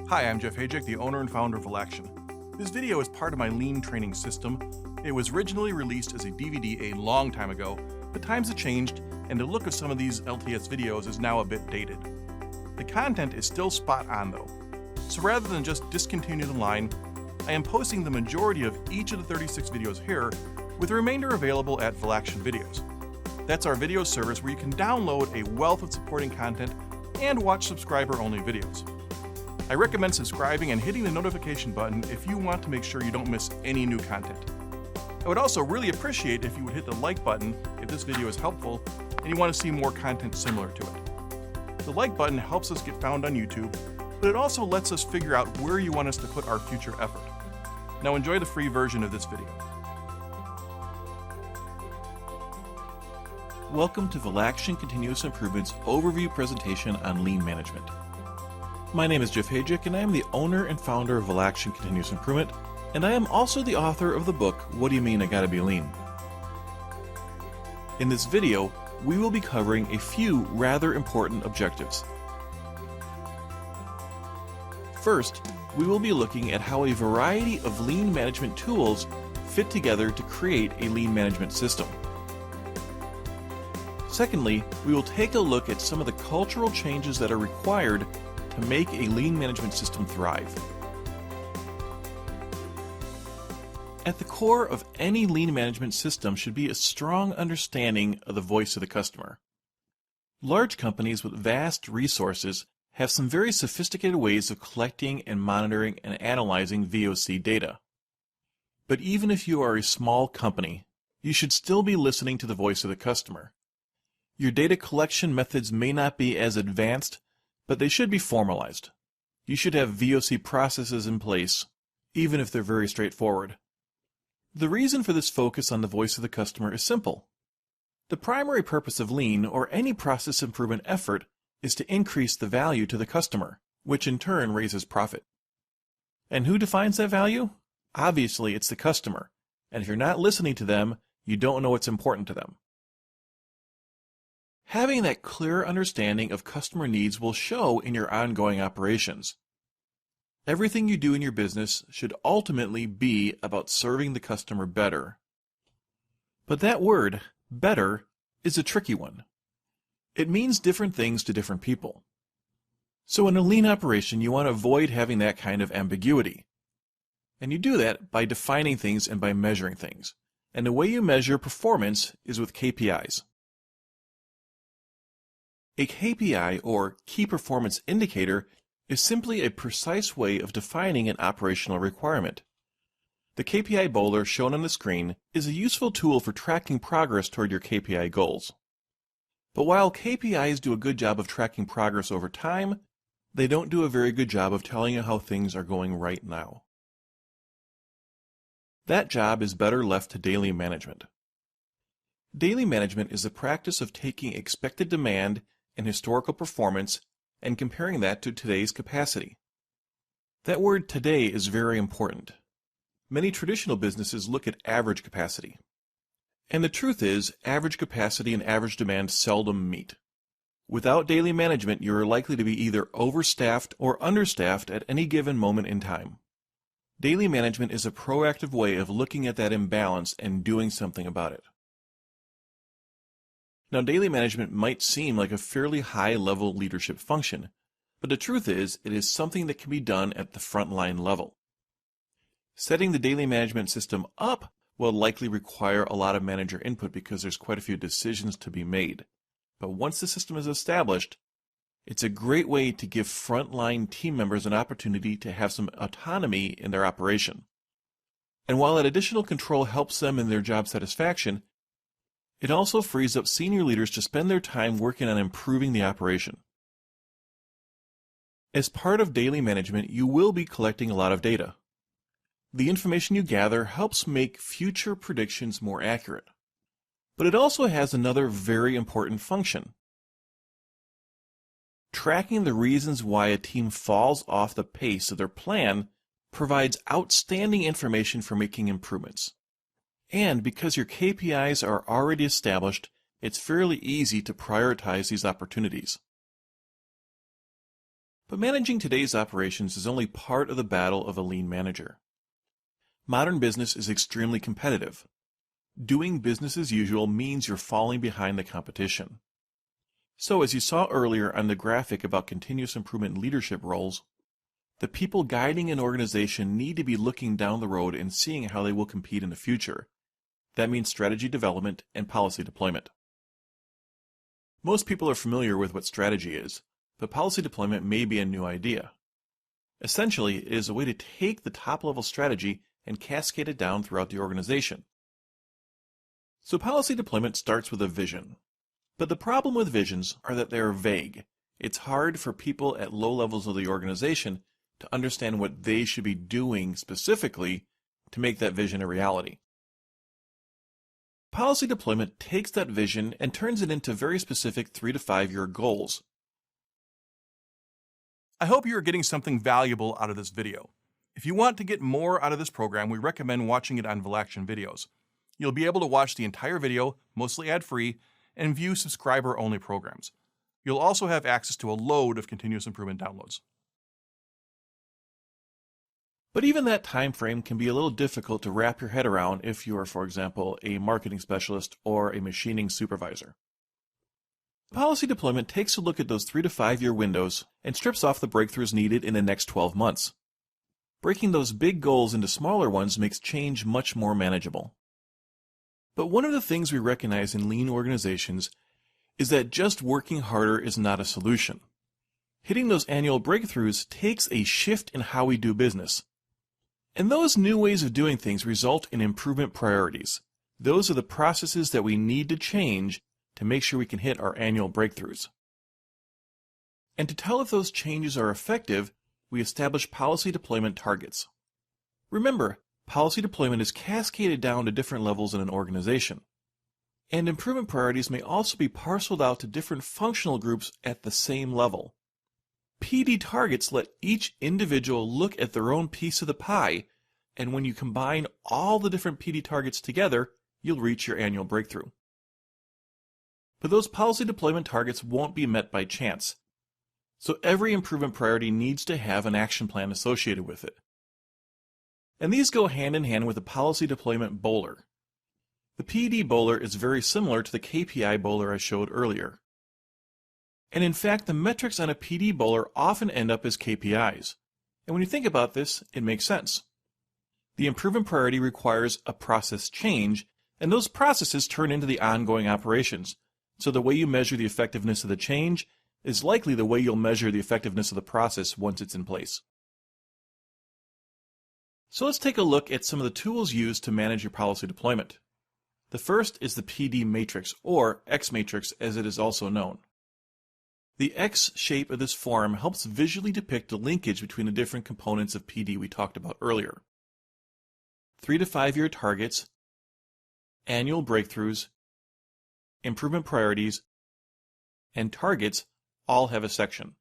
Hi, I'm Jeff Hajek, the owner and founder of Action. This video is part of my lean training system. It was originally released as a DVD a long time ago, but times have changed and the look of some of these LTS videos is now a bit dated. The content is still spot on though, so rather than just discontinue the line, I am posting the majority of each of the 36 videos here, with the remainder available at Action Videos. That's our video service where you can download a wealth of supporting content and watch subscriber-only videos. I recommend subscribing and hitting the notification button if you want to make sure you don't miss any new content. I would also really appreciate if you would hit the like button if this video is helpful and you want to see more content similar to it. The like button helps us get found on YouTube, but it also lets us figure out where you want us to put our future effort. Now enjoy the free version of this video. Welcome to Action Continuous Improvement's overview presentation on lean management. My name is Jeff Hajek and I am the owner and founder of Action Continuous Improvement, and I am also the author of the book, What Do You Mean I Gotta Be Lean? In this video, we will be covering a few rather important objectives. First, we will be looking at how a variety of lean management tools fit together to create a lean management system. Secondly, we will take a look at some of the cultural changes that are required to make a lean management system thrive. At the core of any lean management system should be a strong understanding of the voice of the customer. Large companies with vast resources have some very sophisticated ways of collecting and monitoring and analyzing VOC data. But even if you are a small company, you should still be listening to the voice of the customer. Your data collection methods may not be as advanced, but they should be formalized. You should have VOC processes in place, even if they're very straightforward. The reason for this focus on the voice of the customer is simple. The primary purpose of lean, or any process improvement effort, is to increase the value to the customer, which in turn raises profit. And who defines that value? Obviously, it's the customer, and if you're not listening to them, you don't know what's important to them. Having that clear understanding of customer needs will show in your ongoing operations. Everything you do in your business should ultimately be about serving the customer better. But that word, better, is a tricky one. It means different things to different people. So in a lean operation, you want to avoid having that kind of ambiguity. And you do that by defining things and by measuring things. And the way you measure performance is with KPIs. A KPI, or Key Performance Indicator, is simply a precise way of defining an operational requirement. The KPI boulder shown on the screen is a useful tool for tracking progress toward your KPI goals. But while KPIs do a good job of tracking progress over time, they don't do a very good job of telling you how things are going right now. That job is better left to daily management. Daily management is the practice of taking expected demand and historical performance and comparing that to today's capacity. That word today is very important. Many traditional businesses look at average capacity. And the truth is, average capacity and average demand seldom meet. Without daily management, you are likely to be either overstaffed or understaffed at any given moment in time. Daily management is a proactive way of looking at that imbalance and doing something about it. Now, daily management might seem like a fairly high-level leadership function, but the truth is, it is something that can be done at the frontline level. Setting the daily management system up will likely require a lot of manager input because there's quite a few decisions to be made. But once the system is established, it's a great way to give frontline team members an opportunity to have some autonomy in their operation. And while that additional control helps them in their job satisfaction, it also frees up senior leaders to spend their time working on improving the operation. As part of daily management, you will be collecting a lot of data. The information you gather helps make future predictions more accurate. But it also has another very important function. Tracking the reasons why a team falls off the pace of their plan provides outstanding information for making improvements. And because your KPIs are already established, it's fairly easy to prioritize these opportunities. But managing today's operations is only part of the battle of a lean manager. Modern business is extremely competitive. Doing business as usual means you're falling behind the competition. So as you saw earlier on the graphic about continuous improvement leadership roles, the people guiding an organization need to be looking down the road and seeing how they will compete in the future. That means strategy development and policy deployment. Most people are familiar with what strategy is, but policy deployment may be a new idea. Essentially, it is a way to take the top-level strategy and cascade it down throughout the organization. So policy deployment starts with a vision. But the problem with visions are that they are vague. It's hard for people at low levels of the organization to understand what they should be doing specifically to make that vision a reality. Policy deployment takes that vision and turns it into very specific 3 to 5 year goals. I hope you are getting something valuable out of this video. If you want to get more out of this program, we recommend watching it on Valaction Videos. You'll be able to watch the entire video, mostly ad-free, and view subscriber-only programs. You'll also have access to a load of continuous improvement downloads. But even that time frame can be a little difficult to wrap your head around if you are, for example, a marketing specialist or a machining supervisor. Policy deployment takes a look at those 3 to 5 year windows and strips off the breakthroughs needed in the next 12 months. Breaking those big goals into smaller ones makes change much more manageable. But one of the things we recognize in lean organizations is that just working harder is not a solution. Hitting those annual breakthroughs takes a shift in how we do business. And those new ways of doing things result in improvement priorities. Those are the processes that we need to change to make sure we can hit our annual breakthroughs. And to tell if those changes are effective, we establish policy deployment targets. Remember, policy deployment is cascaded down to different levels in an organization. And improvement priorities may also be parceled out to different functional groups at the same level. PD targets let each individual look at their own piece of the pie, and when you combine all the different PD targets together, you'll reach your annual breakthrough. But those policy deployment targets won't be met by chance. So every improvement priority needs to have an action plan associated with it. And these go hand in hand with the policy deployment bowler. The PD bowler is very similar to the KPI bowler I showed earlier. And in fact, the metrics on a PD bowler often end up as KPIs. And when you think about this, it makes sense. The improvement priority requires a process change, and those processes turn into the ongoing operations. So the way you measure the effectiveness of the change is likely the way you'll measure the effectiveness of the process once it's in place. So let's take a look at some of the tools used to manage your policy deployment. The first is the PD matrix, or X matrix as it is also known. The X shape of this form helps visually depict the linkage between the different components of PD we talked about earlier. 3 to 5 year targets, annual breakthroughs, improvement priorities, and targets all have a section.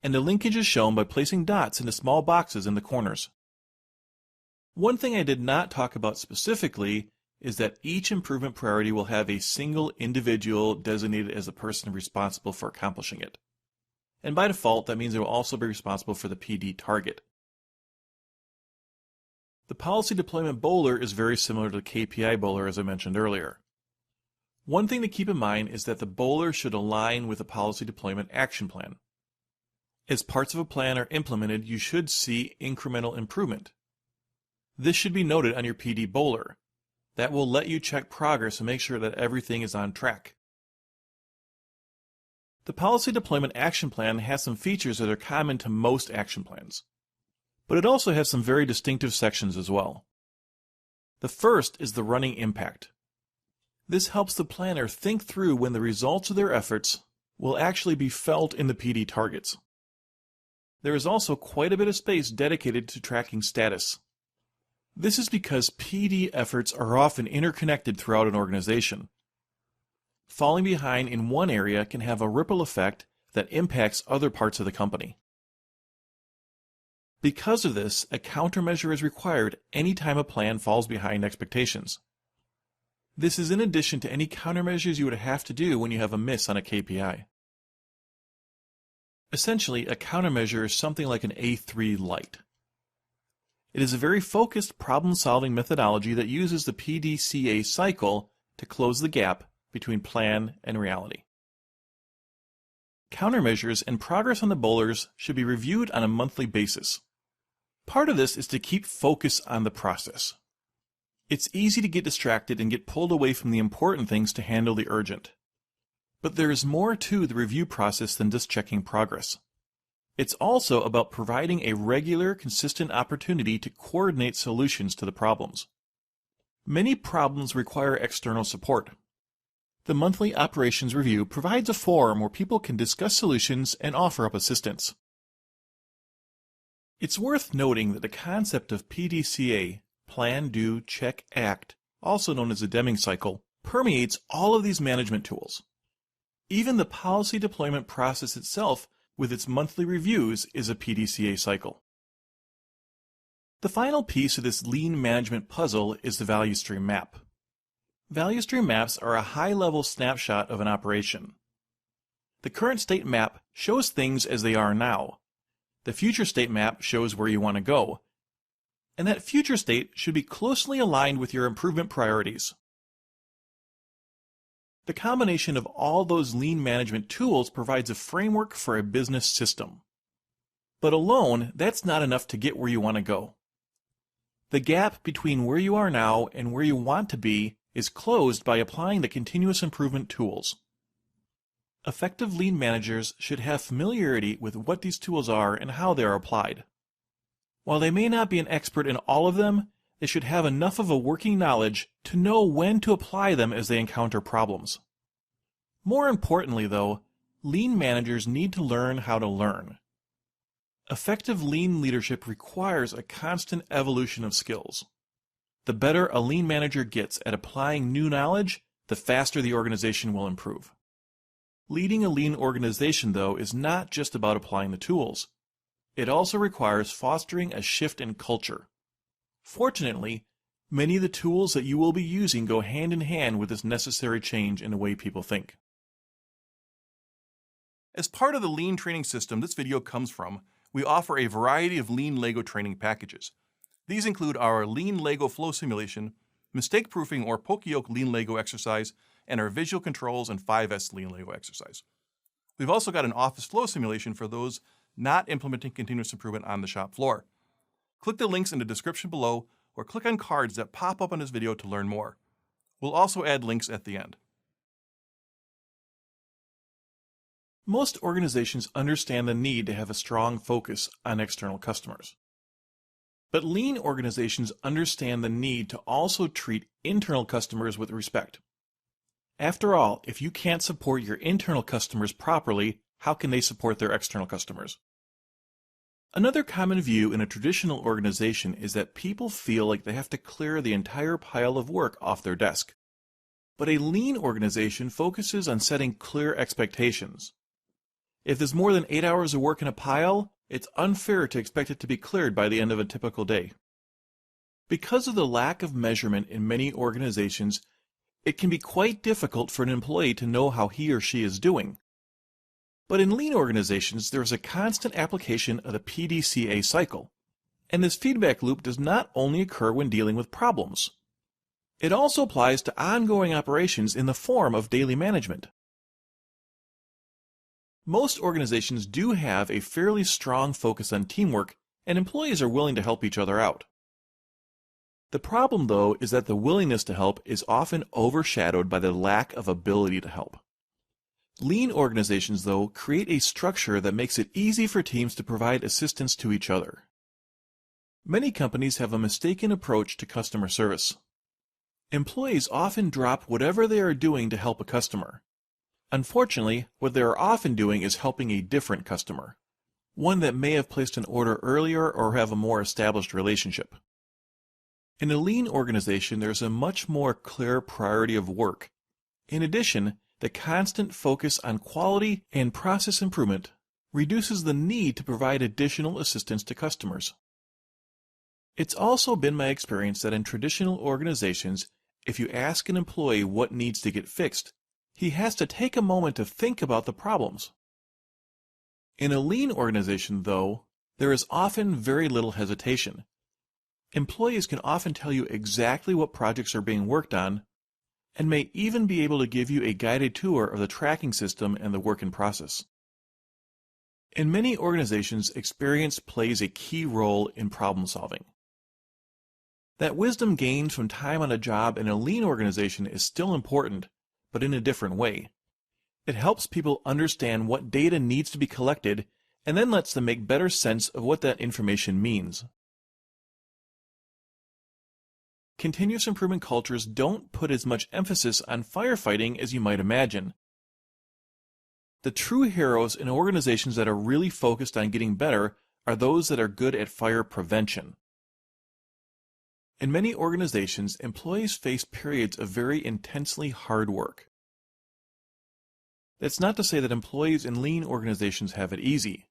And the linkage is shown by placing dots into small boxes in the corners. One thing I did not talk about specifically is that each improvement priority will have a single individual designated as the person responsible for accomplishing it. And by default, that means they will also be responsible for the PD target. The policy deployment bowler is very similar to the KPI bowler as I mentioned earlier. One thing to keep in mind is that the bowler should align with the policy deployment action plan. As parts of a plan are implemented, you should see incremental improvement. This should be noted on your PD bowler. That will let you check progress and make sure that everything is on track. The policy deployment action plan has some features that are common to most action plans, but it also has some very distinctive sections as well. The first is the running impact. This helps the planner think through when the results of their efforts will actually be felt in the PD targets. There is also quite a bit of space dedicated to tracking status. This is because PD efforts are often interconnected throughout an organization. Falling behind in one area can have a ripple effect that impacts other parts of the company. Because of this, a countermeasure is required anytime a plan falls behind expectations. This is in addition to any countermeasures you would have to do when you have a miss on a KPI. Essentially, a countermeasure is something like an A3 light. It is a very focused problem-solving methodology that uses the PDCA cycle to close the gap between plan and reality. Countermeasures and progress on the bowlers should be reviewed on a monthly basis. Part of this is to keep focus on the process. It's easy to get distracted and get pulled away from the important things to handle the urgent. But there is more to the review process than just checking progress. It's also about providing a regular, consistent opportunity to coordinate solutions to the problems. Many problems require external support. The monthly operations review provides a forum where people can discuss solutions and offer up assistance. It's worth noting that the concept of PDCA, plan, do, check, act, also known as the Deming cycle, permeates all of these management tools. Even the policy deployment process itself, with its monthly reviews, is a PDCA cycle. The final piece of this lean management puzzle is the value stream map. Value stream maps are a high-level snapshot of an operation. The current state map shows things as they are now. The future state map shows where you want to go. And that future state should be closely aligned with your improvement priorities. The combination of all those lean management tools provides a framework for a business system. But alone, that's not enough to get where you want to go. The gap between where you are now and where you want to be is closed by applying the continuous improvement tools. Effective lean managers should have familiarity with what these tools are and how they are applied. While they may not be an expert in all of them, they should have enough of a working knowledge to know when to apply them as they encounter problems. More importantly, though, lean managers need to learn how to learn. Effective lean leadership requires a constant evolution of skills. The better a lean manager gets at applying new knowledge, the faster the organization will improve. Leading a lean organization, though, is not just about applying the tools. It also requires fostering a shift in culture. Fortunately, many of the tools that you will be using go hand in hand with this necessary change in the way people think. As part of the Lean training system this video comes from, we offer a variety of Lean Lego training packages. These include our Lean Lego flow simulation, mistake proofing or poka-yoke Lean Lego exercise, and our visual controls and 5S Lean Lego exercise. We've also got an office flow simulation for those not implementing continuous improvement on the shop floor. Click the links in the description below or click on cards that pop up on this video to learn more. We'll also add links at the end. Most organizations understand the need to have a strong focus on external customers. But lean organizations understand the need to also treat internal customers with respect. After all, if you can't support your internal customers properly, how can they support their external customers? Another common view in a traditional organization is that people feel like they have to clear the entire pile of work off their desk. But a lean organization focuses on setting clear expectations. If there's more than 8 hours of work in a pile, it's unfair to expect it to be cleared by the end of a typical day. Because of the lack of measurement in many organizations, it can be quite difficult for an employee to know how he or she is doing. But in lean organizations, there is a constant application of the PDCA cycle, and this feedback loop does not only occur when dealing with problems. It also applies to ongoing operations in the form of daily management. Most organizations do have a fairly strong focus on teamwork, and employees are willing to help each other out. The problem, though, is that the willingness to help is often overshadowed by the lack of ability to help. Lean organizations, though, create a structure that makes it easy for teams to provide assistance to each other. Many companies have a mistaken approach to customer service. Employees often drop whatever they are doing to help a customer. Unfortunately, what they are often doing is helping a different customer, one that may have placed an order earlier or have a more established relationship. In a lean organization, there's a much more clear priority of work. In addition, the constant focus on quality and process improvement reduces the need to provide additional assistance to customers. It's also been my experience that in traditional organizations, if you ask an employee what needs to get fixed, he has to take a moment to think about the problems. In a lean organization, though, there is often very little hesitation. Employees can often tell you exactly what projects are being worked on, and may even be able to give you a guided tour of the tracking system and the work in process. In many organizations, experience plays a key role in problem solving. That wisdom gained from time on a job in a lean organization is still important, but in a different way. It helps people understand what data needs to be collected and then lets them make better sense of what that information means. Continuous improvement cultures don't put as much emphasis on firefighting as you might imagine. The true heroes in organizations that are really focused on getting better are those that are good at fire prevention. In many organizations, employees face periods of very intensely hard work. That's not to say that employees in lean organizations have it easy.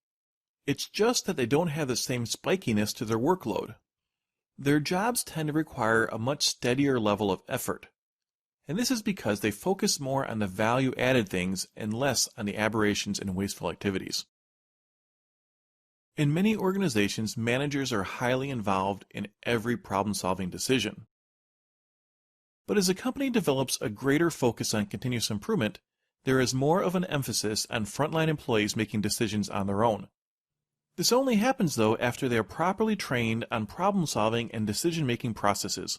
It's just that they don't have the same spikiness to their workload. Their jobs tend to require a much steadier level of effort, and this is because they focus more on the value-added things and less on the aberrations and wasteful activities. In many organizations, managers are highly involved in every problem-solving decision. But as a company develops a greater focus on continuous improvement, there is more of an emphasis on frontline employees making decisions on their own. This only happens, though, after they are properly trained on problem-solving and decision-making processes.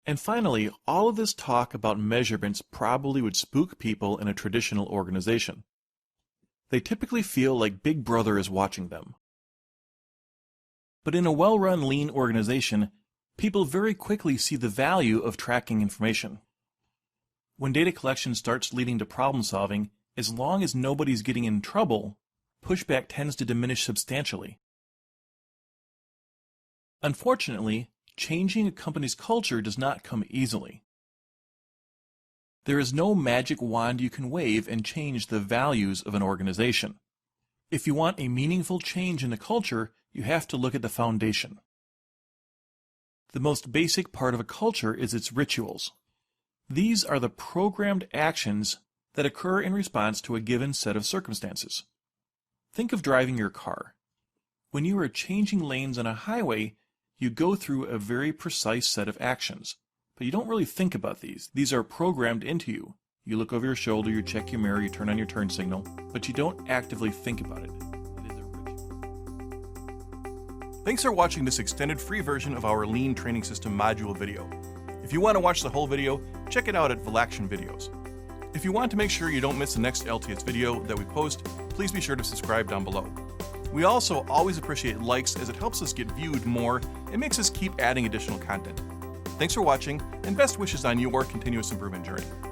And finally, all of this talk about measurements probably would spook people in a traditional organization. They typically feel like Big Brother is watching them. But in a well-run lean organization, people very quickly see the value of tracking information. When data collection starts leading to problem-solving, as long as nobody's getting in trouble, pushback tends to diminish substantially. Unfortunately, changing a company's culture does not come easily. There is no magic wand you can wave and change the values of an organization. If you want a meaningful change in a culture, you have to look at the foundation. The most basic part of a culture is its rituals. These are the programmed actions that occur in response to a given set of circumstances. Think of driving your car. When you are changing lanes on a highway, you go through a very precise set of actions. But you don't really think about these. These are programmed into you. You look over your shoulder, you check your mirror, you turn on your turn signal, but you don't actively think about it. It is a ritual. Thanks for watching this extended free version of our Lean Training System module video. If you want to watch the whole video, check it out at Valaction Videos. If you want to make sure you don't miss the next LTS video that we post, please be sure to subscribe down below. We also always appreciate likes as it helps us get viewed more and makes us keep adding additional content. Thanks for watching, and best wishes on your continuous improvement journey.